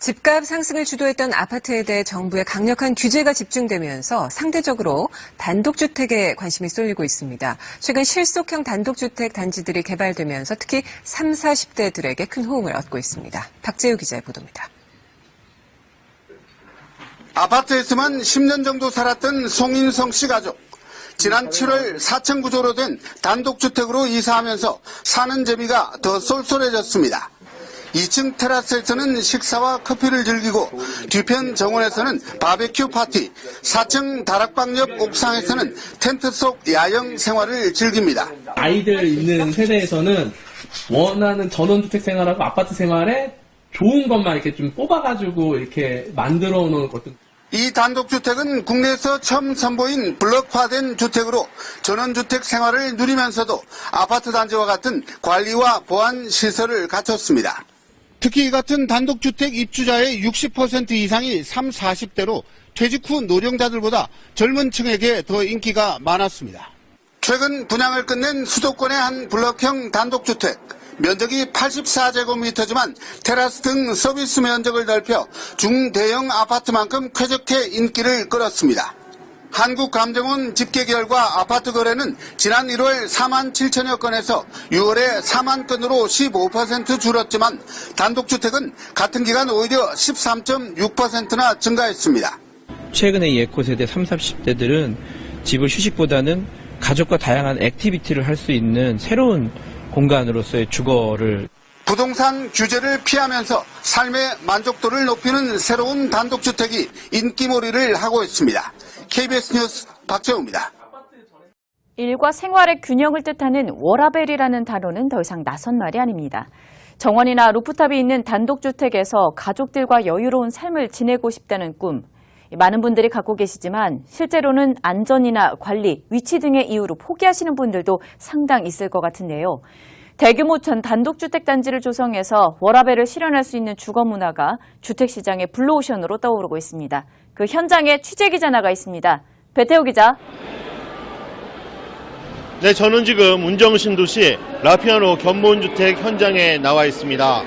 집값 상승을 주도했던 아파트에 대해 정부의 강력한 규제가 집중되면서 상대적으로 단독주택에 관심이 쏠리고 있습니다. 최근 실속형 단독주택 단지들이 개발되면서 특히 30, 40대들에게 큰 호응을 얻고 있습니다. 박재우 기자의 보도입니다. 아파트에서만 10년 정도 살았던 송인성 씨 가족. 지난 7월 4층 구조로 된 단독주택으로 이사하면서 사는 재미가 더 쏠쏠해졌습니다. 2층 테라스에서는 식사와 커피를 즐기고 뒤편 정원에서는 바베큐 파티, 4층 다락방 옆 옥상에서는 텐트 속 야영 생활을 즐깁니다. 아이들 있는 세대에서는 원하는 전원주택 생활하고 아파트 생활에 좋은 것만 이렇게 좀 뽑아가지고 이렇게 만들어 놓은 것들. 이 단독주택은 국내에서 처음 선보인 블럭화된 주택으로 전원주택 생활을 누리면서도 아파트 단지와 같은 관리와 보안 시설을 갖췄습니다. 특히 이 같은 단독주택 입주자의 60% 이상이 30, 40대로 퇴직 후 노령자들보다 젊은 층에게 더 인기가 많았습니다. 최근 분양을 끝낸 수도권의 한 블럭형 단독주택. 면적이 84제곱미터지만 테라스 등 서비스 면적을 넓혀 중대형 아파트만큼 쾌적해 인기를 끌었습니다. 한국감정원 집계 결과 아파트 거래는 지난 1월 4만 7천여 건에서 6월에 4만 건으로 15% 줄었지만 단독주택은 같은 기간 오히려 13.6%나 증가했습니다. 최근에 예코 세대 30, 40대들은 집을 휴식보다는 가족과 다양한 액티비티를 할 수 있는 새로운 공간으로서의 주거를. 부동산 규제를 피하면서 삶의 만족도를 높이는 새로운 단독주택이 인기몰이를 하고 있습니다. KBS 뉴스 박재우입니다. 일과 생활의 균형을 뜻하는 워라밸이라는 단어는 더 이상 낯선 말이 아닙니다. 정원이나 루프탑이 있는 단독주택에서 가족들과 여유로운 삶을 지내고 싶다는 꿈. 많은 분들이 갖고 계시지만 실제로는 안전이나 관리, 위치 등의 이유로 포기하시는 분들도 상당 있을 것 같은데요. 대규모 단독주택 단지를 조성해서 워라밸을 실현할 수 있는 주거 문화가 주택시장의 블루오션으로 떠오르고 있습니다. 그 현장에 취재기자 나가 있습니다. 배태호 기자. 네, 저는 지금 운정신도시 라피아노 견본주택 현장에 나와 있습니다.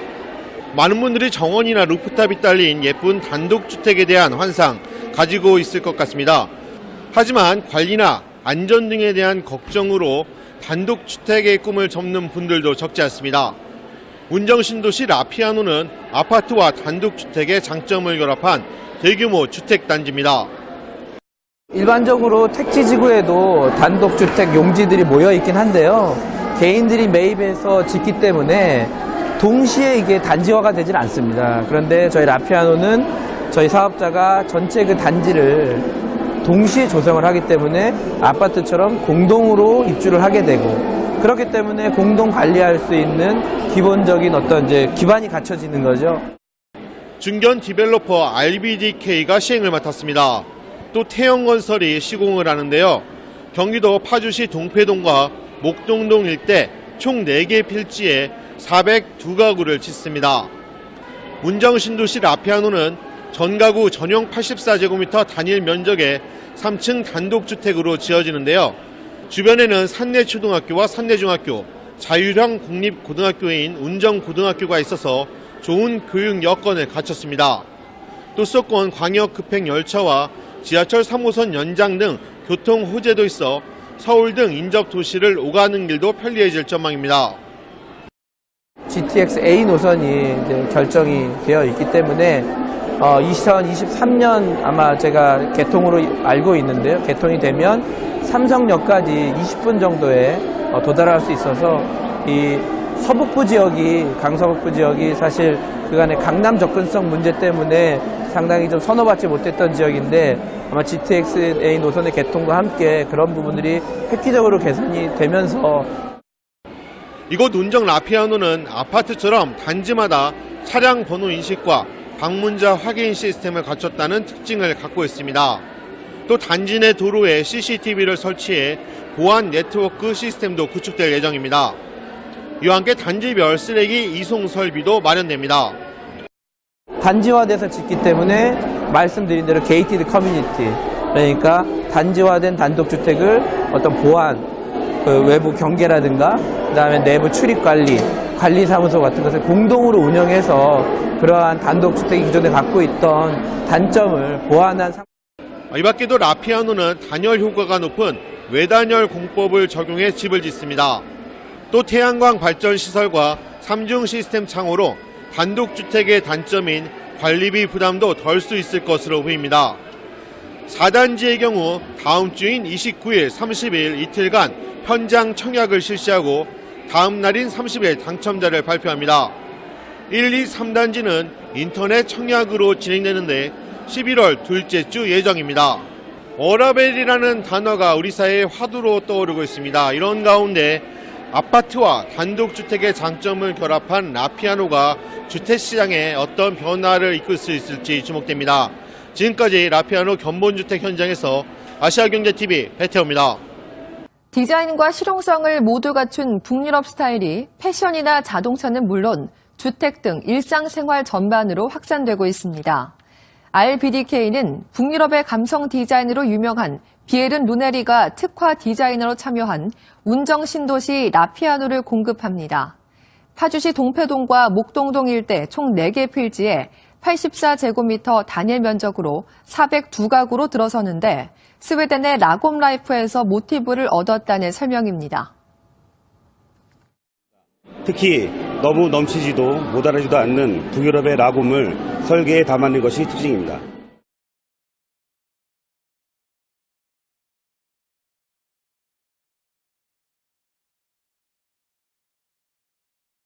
많은 분들이 정원이나 루프탑이 딸린 예쁜 단독주택에 대한 환상 가지고 있을 것 같습니다. 하지만 관리나 안전 등에 대한 걱정으로 단독주택의 꿈을 접는 분들도 적지 않습니다. 운정신도시 라피아노는 아파트와 단독주택의 장점을 결합한 대규모 주택단지입니다. 일반적으로 택지지구에도 단독주택 용지들이 모여있긴 한데요. 개인들이 매입해서 짓기 때문에 동시에 이게 단지화가 되질 않습니다. 그런데 저희 라피아노는 저희 사업자가 전체 그 단지를 동시에 조성을 하기 때문에 아파트처럼 공동으로 입주를 하게 되고, 그렇기 때문에 공동 관리할 수 있는 기본적인 어떤 이제 기반이 갖춰지는 거죠. 중견 디벨로퍼 RBDK가 시행을 맡았습니다. 또 태영건설이 시공을 하는데요. 경기도 파주시 동패동과 목동동 일대 총 4개 필지에 402가구를 짓습니다. 운정신도시 라피아노는 전가구 전용 84제곱미터 단일 면적의 3층 단독주택으로 지어지는데요. 주변에는 산내초등학교와 산내중학교, 자율형 공립고등학교인 운정고등학교가 있어서 좋은 교육 여건을 갖췄습니다. 또 수도권 광역급행열차와 지하철 3호선 연장 등 교통 호재도 있어 서울 등 인접 도시를 오가는 길도 편리해질 전망입니다. GTX A 노선이 이제 결정이 되어 있기 때문에 2023년 아마 제가 개통으로 알고 있는데요. 개통이 되면 삼성역까지 20분 정도에 도달할 수 있어서 이 서북부 지역이, 강서북부 지역이 사실 그간의 강남 접근성 문제 때문에 상당히 좀 선호받지 못했던 지역인데, 아마 GTX A 노선의 개통과 함께 그런 부분들이 획기적으로 개선이 되면서. 이곳 운정 라피아노는 아파트처럼 단지마다 차량 번호 인식과 방문자 확인 시스템을 갖췄다는 특징을 갖고 있습니다. 또 단지 내 도로에 CCTV를 설치해 보안 네트워크 시스템도 구축될 예정입니다. 이와 함께 단지별 쓰레기 이송 설비도 마련됩니다. 단지화돼서 짓기 때문에 말씀드린 대로 게이티드 커뮤니티, 그러니까 단지화된 단독주택을 어떤 보안, 그 외부 경계라든가 그다음에 내부 출입 관리사무소 같은 것을 공동으로 운영해서 그러한 단독주택이 기존에 갖고 있던 단점을 보완한 이 밖에도 라피아노는 단열 효과가 높은 외단열 공법을 적용해 집을 짓습니다. 또 태양광 발전 시설과 3중 시스템 창호로 단독주택의 단점인 관리비 부담도 덜 수 있을 것으로 보입니다. 4단지의 경우 다음 주인 29일, 30일 이틀간 현장 청약을 실시하고 다음 날인 30일 당첨자를 발표합니다. 1, 2, 3단지는 인터넷 청약으로 진행되는데 11월 둘째 주 예정입니다. 워라벨이라는 단어가 우리 사회의 화두로 떠오르고 있습니다. 이런 가운데 아파트와 단독주택의 장점을 결합한 라피아노가 주택시장에 어떤 변화를 이끌 수 있을지 주목됩니다. 지금까지 라피아노 견본주택 현장에서 아시아경제TV 배태호입니다. 디자인과 실용성을 모두 갖춘 북유럽 스타일이 패션이나 자동차는 물론 주택 등 일상생활 전반으로 확산되고 있습니다. RBDK는 북유럽의 감성 디자인으로 유명한 비에른 루네리가 특화 디자이너로 참여한 운정신도시 라피아노를 공급합니다. 파주시 동패동과 목동동 일대 총 4개 필지에 84제곱미터 단일 면적으로 402가구로 들어서는데 스웨덴의 라곰라이프에서 모티브를 얻었다는 설명입니다. 특히 너무 넘치지도 모자라지도 않는 북유럽의 라곰을 설계에 담아낸 것이 특징입니다.